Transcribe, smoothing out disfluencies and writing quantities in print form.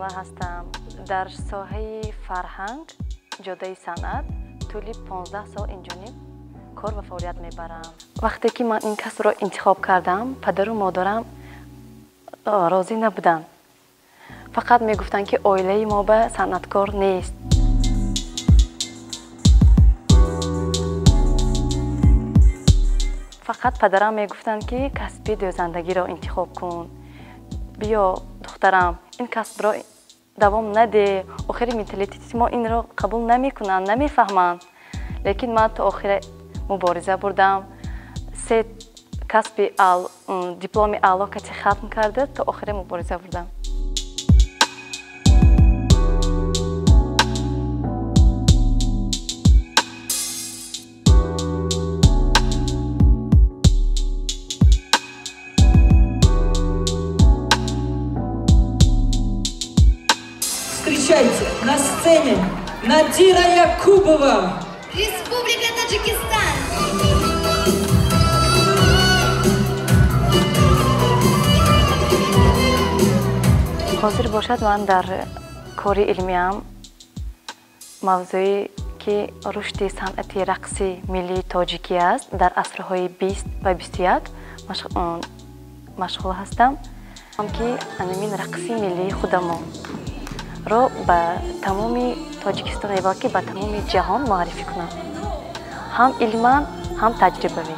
Самый ҳастам. Дар соҳаи фарҳанг, ҷодаи санъат тӯли 15 сол инҷониб кор ва фаъолият мебарам. Вақте ки ман ин касбро интихоб кардам, падару модарам розӣ набуданд. Фақат мегуфтанд ки оилаи мо ба санъаткор нест. Фақат падарам мегуфтанд ки касби дӯзандагиро интихоб кун. Биё духтарам, ин касбро давом наде. Охири менталитети мо инро қабул намекунанд, намефаҳманд. Лекин ман то охири мубориза бурдам. 3 касби дипломи аъло кати хатм карда, то охири мубориза бурдам. Встречайте на сцене Надира Якубова, Республика Таджикистан. ҳозир бошад ман дар кори илмиям мавзӯи ки рушди санъати рақси миллии тоҷикӣ аст дар асрҳои 20 ва 21 машғул ҳастам. ки анамин рақси миллии худамон ро ба тамоми Тоҷикистон балки ба тамоми ҷаҳон муаррифӣ кунам. ҳам илман, ҳам таҷрибавӣ.